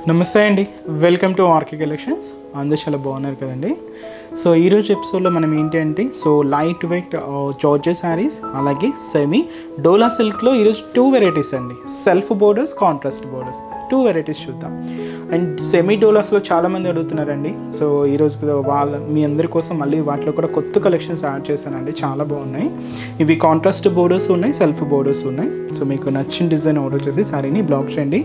నమస్తే అండి, welcome to RK collections. అందరూ చాలా బాగున్నారు కదండి. సో ఈరోజు ఎపిసోడ్లో మనం ఏంటి అంటే లైట్ వెయిట్ జార్జెట్ శారీస్ అలాగే సెమీ డోలా సిల్క్లో ఈరోజు 2 వెరైటీస్ అండి. Self borders, contrast borders 2 varieties చూద్దాం. అండ్ సెమీ డోలాస్లో చాలామంది అడుగుతున్నారండి. సో ఈరోజు మీ అందరి కోసం మళ్ళీ వాటిలో కూడా కొత్త కలెక్షన్స్ యాడ్ చేశానండి. చాలా బాగున్నాయి. ఇవి కాంట్రాస్ట్ బోర్డర్స్ ఉన్నాయి, సెల్ఫ్ బోర్డర్స్ ఉన్నాయి. సో మీకు నచ్చిన డిజైన్ ఆర్డర్ చేసి శారీని బ్లాక్ చేయండి.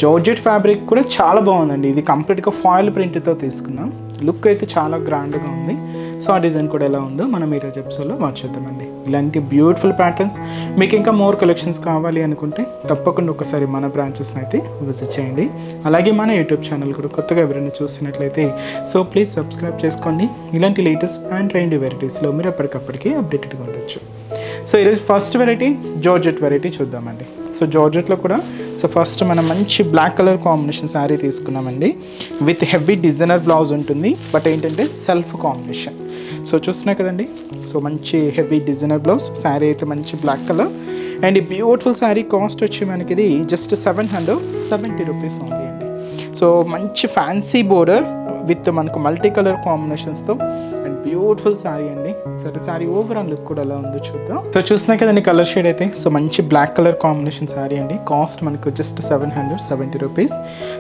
జార్జెట్ ఫ్యాబ్రిక్ కూడా చాలా బాగుందండి. ఇది కంప్లీట్గా ఫాయిల్ ప్రింట్తో తీసుకున్నాం. లుక్ అయితే చాలా గ్రాండ్గా ఉంది. సో ఆ డిజైన్ కూడా ఎలా ఉందో మనం ఈరోజు ఎపిసోడ్లో వాచ్ చేద్దామండి. ఇలాంటి బ్యూటిఫుల్ ప్యాటర్న్స్ మీకు ఇంకా మోర్ కలెక్షన్స్ కావాలి అనుకుంటే తప్పకుండా ఒకసారి మన బ్రాంచెస్ని అయితే విజిట్ చేయండి. అలాగే మన యూట్యూబ్ ఛానల్ కూడా కొత్తగా ఎవరైనా చూసినట్లయితే సో ప్లీజ్ సబ్స్క్రైబ్ చేసుకోండి. ఇలాంటి లేటెస్ట్ అండ్ ట్రెండీ వెరైటీస్లో మీరు ఎప్పటికప్పటికీ అప్డేటెడ్గా ఉండొచ్చు. సో ఈరోజు ఫస్ట్ వెరైటీ జార్జెట్ వెరైటీ చూద్దామండి. సో జార్జెట్లో కూడా ఫస్ట్ మనం మంచి బ్లాక్ కలర్ కాంబినేషన్ శారీ తీసుకున్నామండి. విత్ హెవీ డిజైనర్ బ్లౌజ్ ఉంటుంది, బట్ ఏంటంటే సెల్ఫ్ కాంబినేషన్. సో చూస్తున్నాయి కదండి. సో మంచి హెవీ డిజైనర్ బ్లౌజ్, శారీ అయితే మంచి బ్లాక్ కలర్. అండ్ ఈ బ్యూటిఫుల్ శారీ కాస్ట్ వచ్చి మనకి ఇది జస్ట్ 770 రూపీస్ ఉంది అండి. సో మంచి ఫ్యాన్సీ బోర్డర్ విత్ మనకు మల్టీ కలర్ కాంబినేషన్స్తో అండ్ బ్యూటిఫుల్ శారీ అండి. సరే శారీ ఓవరాల్ లుక్ కూడా ఎలా ఉందో చూద్దాం. సో చూస్తున్నాయి కదండి కలర్ షేడ్ అయితే. సో మంచి బ్లాక్ కలర్ కాంబినేషన్ శారీ అండి. కాస్ట్ మనకు జస్ట్ 770 రూపీస్.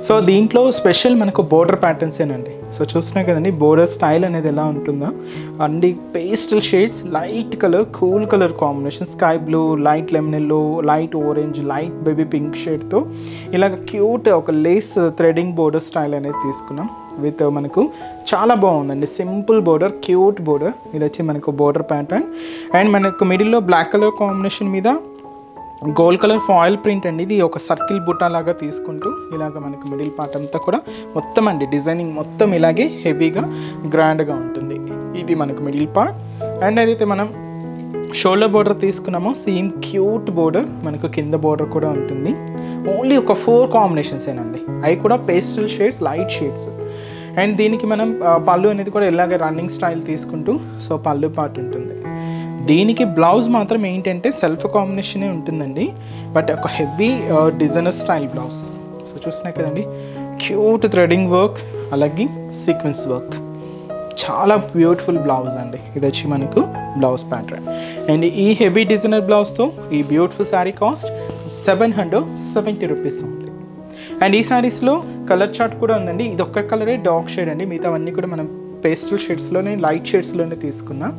సో దీంట్లో స్పెషల్ మనకు బోర్డర్ ప్యాటర్న్స్ ఏనండి. సో చూస్తున్నాయి కదండి బోర్డర్ స్టైల్ అనేది ఎలా ఉంటుందో అండి. Pastel shades, light colour, cool colour combination, sky blue, light lemon yellow, light orange, light baby pink షేడ్తో ఇలాగ క్యూట్ ఒక లేస్ థ్రెడింగ్ బోర్డర్ స్టైల్ అనేది తీసుకున్నాం. విత్ మనకు చాలా బాగుందండి. Simple border, cute border. ఇది వచ్చి మనకు బోర్డర్ ప్యాటర్న్. అండ్ మనకు మిడిల్లో బ్లాక్ కలర్ కాంబినేషన్ మీద గోల్డ్ కలర్ ఫాయిల్ ప్రింట్ అండి. ఇది ఒక సర్కిల్ బుట్ట లాగా తీసుకుంటూ ఇలాగ మనకు మిడిల్ పార్ట్ అంతా కూడా మొత్తం అండి డిజైనింగ్ మొత్తం ఇలాగే హెవీగా గ్రాండ్గా ఉంటుంది. ఇది మనకు మిడిల్ పార్ట్. అండ్ ఏదైతే మనం షోల్డర్ బోర్డర్ తీసుకున్నామో సేమ్ క్యూట్ బోర్డర్ మనకు కింద బోర్డర్ కూడా ఉంటుంది. ఓన్లీ ఒక 4 కాంబినేషన్స్ ఏనండి. అవి కూడా pastel shades, light shades. And దీనికి మనం పళ్ళు అనేది కూడా ఇలాగే రన్నింగ్ స్టైల్ తీసుకుంటూ సో పళ్ళు పార్ట్ ఉంటుంది. దీనికి బ్లౌజ్ మాత్రం ఏంటంటే సెల్ఫ్ కాంబినేషనే ఉంటుందండి, బట్ ఒక heavy designer style blouse. So చూస్తున్నాయి కదండి క్యూట్ థ్రెడింగ్ వర్క్ అలాగే సీక్వెన్స్ వర్క్. చాలా బ్యూటిఫుల్ బ్లౌజ్ అండి. ఇది వచ్చి మనకు బ్లౌజ్ ప్యాటర్న్. అండ్ ఈ హెవీ డిజైనర్ బ్లౌజ్తో ఈ బ్యూటిఫుల్ శారీ కాస్ట్ 770 రూపీస్ ఉంది. అండ్ ఈ శారీస్లో కలర్ చార్ట్ కూడా ఉందండి. ఇది ఒక్క కలరే డార్క్ షేడ్ అండి. మిగతావన్నీ కూడా మనం పేస్టల్ షేడ్స్లోనే, లైట్ షేడ్స్లోనే తీసుకున్నాం.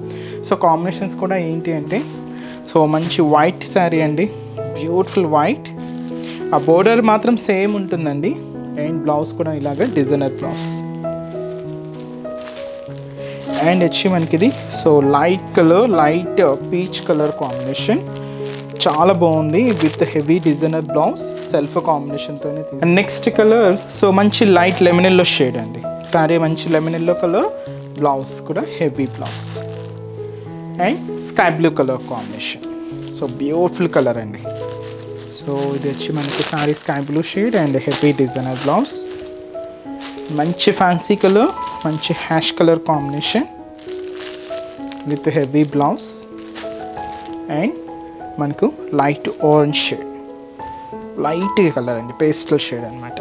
సో కాంబినేషన్స్ కూడా ఏంటి అంటే సో మంచి వైట్ శారీ అండి, బ్యూటిఫుల్ వైట్. ఆ బోర్డర్ మాత్రం సేమ్ ఉంటుందండి. అండ్ బ్లౌజ్ కూడా ఇలాగ డిజైనర్ బ్లౌజ్. అండ్ వచ్చి మనకి ఇది so light colour, light peach colour combination. చాలా బాగుంది with heavy designer blouse self కాంబినేషన్తోనే. అండ్ నెక్స్ట్ కలర్ సో మంచి లైట్ లెమన్ ఎల్లో షేడ్ అండి. సారీ మంచి లెమన్ ఎల్లో కలర్, బ్లౌజ్ కూడా heavy blouse. And sky blue colour combination. So beautiful colour అండి. So ఇది వచ్చి మనకి sari sky blue shade and heavy designer blouse. మంచి ఫ్యాన్సీ కలర్, మంచి ash colour combination with heavy blouse. And మనకు light orange shade, light colour అండి, pastel shade అనమాట.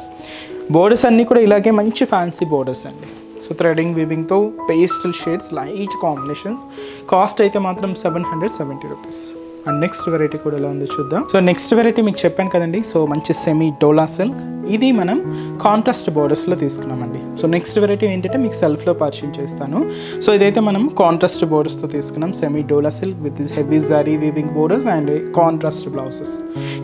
Borders అన్నీ కూడా ఇలాగే మంచి ఫ్యాన్సీ బోర్డర్స్ అండి. సో థ్రెడింగ్ వీవింగ్తో pastel shades, light combinations. Cost అయితే మాత్రం 770 రూపీస్. అండ్ నెక్స్ట్ వెరైటీ కూడా ఎలా ఉందో చూద్దాం. సో నెక్స్ట్ వెరైటీ మీకు చెప్పాను కదండి. సో మంచి సెమీ డోలా సిల్క్. ఇది మనం కాంట్రాస్ట్ బోర్డర్స్లో తీసుకున్నామండి. సో నెక్స్ట్ వెరైటీ ఏంటంటే మీకు సెల్ఫ్లో పరిచయం చేస్తాను. సో ఇదైతే మనం కాంట్రాస్ట్ బోర్డర్స్తో తీసుకున్నాం. Semi dola silk with heavy zari weaving borders and contrast blouses.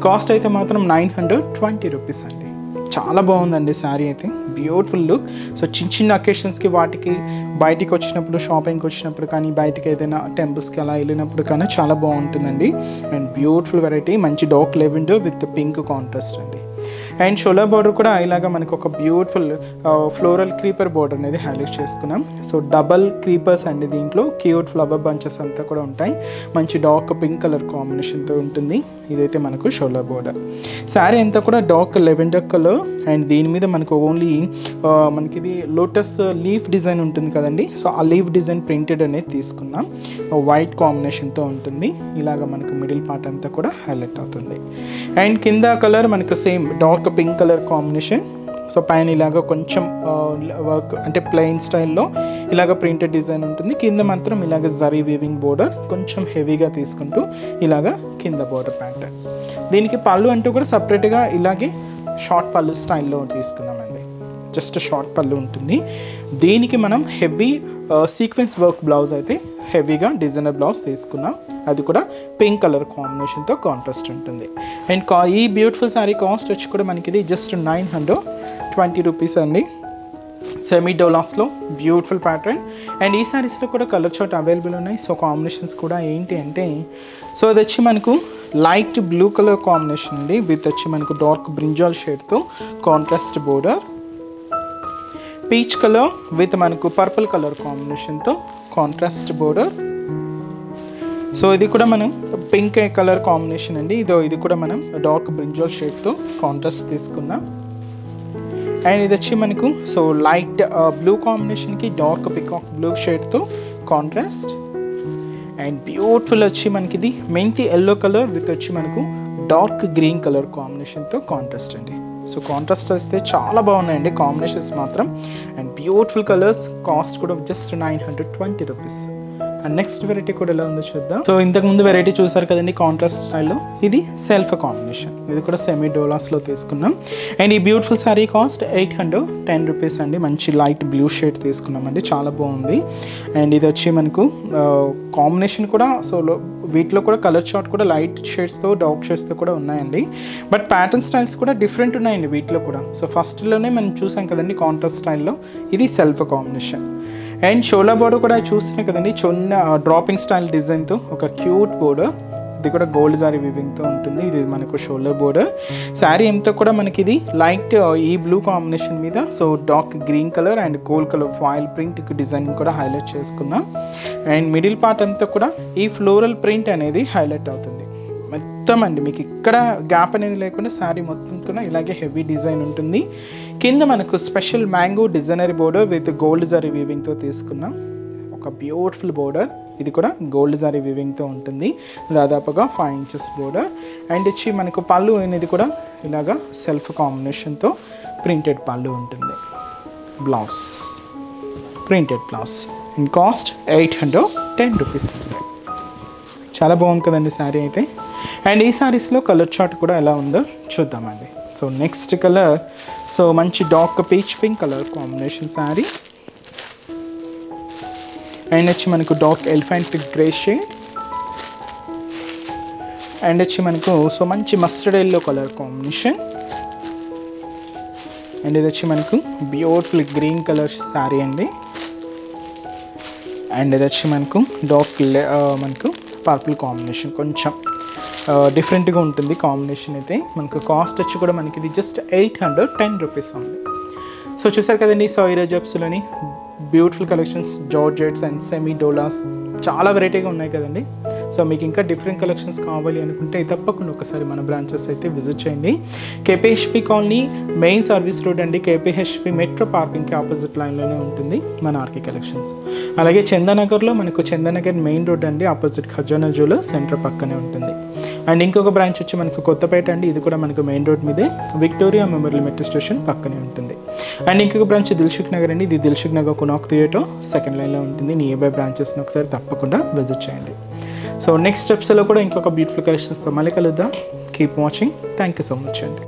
Cost అయితే మాత్రం 920 రూపీస్ అండి. చాలా బాగుందండి శారీ అయితే, బ్యూటిఫుల్ లుక్. సో చిన్న చిన్న అకేషన్స్కి వాటికి బయటికి వచ్చినప్పుడు, షాపింగ్కి వచ్చినప్పుడు కానీ, బయటికి ఏదైనా టెంపుల్స్కి అలా వెళ్ళినప్పుడు కానీ చాలా బాగుంటుందండి. అండ్ బ్యూటిఫుల్ వెరైటీ, మంచి dark lavender with pink contrast అండి. అండ్ షోల్డర్ బార్డర్ కూడా ఇలాగ మనకు ఒక బ్యూటిఫుల్ ఫ్లోరల్ క్రీపర్ బార్డర్ అనేది హైలైట్ చేసుకున్నాం. సో డబల్ క్రీపర్స్ అండి. దీంట్లో క్యూట్ ఫ్లవర్ బంచెస్ అంతా కూడా ఉంటాయి. మంచి డార్క్ పింక్ కలర్ కాంబినేషన్తో ఉంటుంది. ఇదైతే మనకు షోల్డర్ బార్డర్. శారీ అంతా కూడా డార్క్ లెవెండర్ కలర్. అండ్ దీని మీద మనకు ఓన్లీ మనకి ఇది లోటస్ లీఫ్ డిజైన్ ఉంటుంది కదండి. సో ఆ లీఫ్ డిజైన్ ప్రింటెడ్ అనేది తీసుకున్నాం. వైట్ కాంబినేషన్తో ఉంటుంది. ఇలాగ మనకు మిడిల్ పార్ట్ అంతా కూడా హైలైట్ అవుతుంది. అండ్ కింద కలర్ మనకు same dark pink colour combination. So పైన ఇలాగ కొంచెం వర్క్ అంటే ప్లెయిన్ స్టైల్లో ఇలాగ ప్రింటెడ్ డిజైన్ ఉంటుంది. కింద మాత్రం ఇలాగ జరీ వీవింగ్ బోర్డర్ కొంచెం హెవీగా తీసుకుంటూ ఇలాగ కింద బోర్డర్ ప్యాటర్న్. దీనికి పళ్ళు అంటూ కూడా సపరేట్గా ఇలాగే షార్ట్ పళ్ళు స్టైల్లో తీసుకున్నామండి. జస్ట్ షార్ట్ పళ్ళు ఉంటుంది. దీనికి మనం హెవీ సీక్వెన్స్ వర్క్ బ్లౌజ్ అయితే హెవీగా డిజైనర్ బ్లౌజ్ తీసుకున్నాం. అది కూడా పింక్ కలర్ కాంబినేషన్తో కాంట్రాస్ట్ ఉంటుంది. అండ్ ఈ బ్యూటిఫుల్ శారీ కాస్ట్ వచ్చి కూడా మనకి ఇది జస్ట్ 920 రూపీస్ అండి. సెమీ డోలాస్లో బ్యూటిఫుల్ ప్యాటర్న్. అండ్ ఈ శారీస్లో కూడా కలర్ చార్ట్ అవైలబుల్ ఉన్నాయి. సో కాంబినేషన్స్ కూడా ఏంటి అంటే, సో అది వచ్చి మనకు లైట్ బ్లూ కలర్ కాంబినేషన్ అండి, విత్ వచ్చి మనకు డార్క్ బ్రింజాల్ షేడ్తో contrast border, peach colour with మనకు పర్పుల్ కలర్ కాంబినేషన్తో కాంట్రాస్ట్ బోర్డర్. సో ఇది కూడా మనం పింక్ కలర్ కాంబినేషన్ అండి. ఇది కూడా మనం డార్క్ బ్రింజాల్ షేడ్తో కాంట్రాస్ట్ తీసుకున్నాం. అండ్ ఇది వచ్చి మనకు సో లైట్ బ్లూ కాంబినేషన్కి డార్క్ పికాక్ బ్లూ షేడ్తో కాంట్రాస్ట్. అండ్ బ్యూటిఫుల్ వచ్చి మనకి ఇది మెంతి ఎల్లో కలర్ విత్ వచ్చి మనకు డార్క్ గ్రీన్ కలర్ కాంబినేషన్తో కాంట్రాస్ట్ అండి. సో కాంట్రాస్ట్ వస్తే చాలా బాగున్నాయండి కాంబినేషన్స్ మాత్రం. And beautiful colours. కాస్ట్ కూడా just 920 rupees. And next variety కూడా ఎలా ఉందో చూద్దాం. సో ఇంతకుముందు వెరైటీ చూసారు కదండి కాంట్రాస్ట్ స్టైల్లో. ఇది సెల్ఫ్ కాంబినేషన్. ఇది కూడా సెమీ డోలాస్లో తీసుకున్నాం. అండ్ ఈ బ్యూటిఫుల్ శారీ కాస్ట్ 810 రూపీస్ అండి. మంచి లైట్ బ్లూ షేడ్ తీసుకున్నామండి, చాలా బాగుంది. అండ్ ఇది వచ్చి మనకు కాంబినేషన్ కూడా సో వీటిలో కూడా కలర్ చార్ట్ కూడా లైట్ షేడ్స్తో డార్క్ షేడ్స్తో కూడా ఉన్నాయండి. బట్ ప్యాటర్న్ స్టైల్స్ కూడా డిఫరెంట్ ఉన్నాయండి వీటిలో కూడా. సో ఫస్ట్లోనే మనం చూసాం కదండి కాంట్రాస్ట్ స్టైల్లో. ఇది self combination. And shola border కూడా చూస్తున్నాం కదండి, చిన్న డ్రాపింగ్ స్టైల్ డిజైన్తో ఒక క్యూట్ బోర్డర్. ఇది కూడా గోల్డ్ జారీ వీవింగ్తో ఉంటుంది. ఇది మనకు షోల్డర్ బోర్డర్. శారీ అంతా కూడా మనకి ఇది లైట్ ఈ బ్లూ కాంబినేషన్ మీద so dark green colour and gold colour foil print design కూడా హైలైట్ చేసుకున్నాం. అండ్ మిడిల్ పార్ట్ అంతా కూడా ఈ ఫ్లోరల్ ప్రింట్ అనేది హైలైట్ అవుతుంది మొత్తం అండి. మీకు ఇక్కడ గ్యాప్ అనేది లేకుండా శారీ మొత్తం కూడా ఇలాగే హెవీ డిజైన్ ఉంటుంది. కింద మనకు special mango designery border with gold జారీ వీవింగ్తో తీసుకున్నాం. ఒక బ్యూటిఫుల్ బోర్డర్. ఇది కూడా గోల్డ్ జారీ వీవింగ్తో ఉంటుంది. దాదాపుగా 5 ఇంచెస్ బోర్డర్. అండ్ వచ్చి మనకు పళ్ళు అనేది కూడా ఇలాగా సెల్ఫ్ కాంబినేషన్తో ప్రింటెడ్ పళ్ళు ఉంటుంది. Blouse printed blouse. And cost 810 rupees. చాలా బాగుంది కదండి శారీ అయితే. అండ్ ఈ శారీస్లో కలర్ చార్ట్ కూడా ఎలా ఉందో చూద్దామండి. సో నెక్స్ట్ కలర్ సో మంచి dark peach pink colour combination sari. And వచ్చి మనకు dark elephant grey shade. And వచ్చి మనకు సో మంచి mustard yellow colour combination. And ఇది వచ్చి మనకు బ్యూటిఫుల్ గ్రీన్ కలర్ శారీ అండి. అండ్ ఇది వచ్చి మనకు డార్క్ మనకు పర్పుల్ కాంబినేషన్, కొంచెం డిఫరెంట్గా ఉంటుంది కాంబినేషన్ అయితే. మనకు కాస్ట్ వచ్చి కూడా మనకి ఇది జస్ట్ 810 రూపీస్ ఉంది. సో చూసారు కదండి. సో ఈరోజు ఎపిసోడ్లోని beautiful collections georgettes and semi డోలాస్ చాలా వెరైటీగా ఉన్నాయి కదండి. సో మీకు ఇంకా డిఫరెంట్ కలెక్షన్స్ కావాలి అనుకుంటే తప్పకుండా ఒకసారి మన బ్రాంచెస్ అయితే విజిట్ చేయండి. కేపీహెచ్పి కాలనీ మెయిన్ సర్వీస్ రోడ్ అండి. కేపీహెచ్పి మెట్రో పార్కింగ్కి ఆపోజిట్ లైన్లోనే ఉంటుంది మన ఆర్కే కలెక్షన్స్. అలాగే చందానగర్లో మనకు చందానగర్ మెయిన్ రోడ్ అండి, ఆపోజిట్ ఖజానా జ్యువెలర్స్ సెంటర్ పక్కనే ఉంటుంది. అండ్ ఇంకొక బ్రాంచ్ వచ్చి మనకు కొత్తపేట అండి. ఇది కూడా మనకు మెయిన్ రోడ్ మీదే విక్టోరియా మెమోరియల్ మెట్రో స్టేషన్ పక్కనే ఉంటుంది. అండ్ ఇంకొక బ్రాంచ్ దిల్సుఖ్ నగర్ అండి. ఇది దిల్సుఖ్ నగర్ కునాక్ థియేటర్ సెకండ్ లైన్లో ఉంటుంది. నియర్ బై బ్రాంచెస్ని ఒకసారి తప్పకుండా విజిట్ చేయండి. సో నెక్స్ట్ స్టెప్స్లో కూడా ఇంకొక బ్యూటిఫుల్ కలెక్షన్స్తో మళ్ళీ కలుద్దాం. Keep watching. Thank you so much అండి.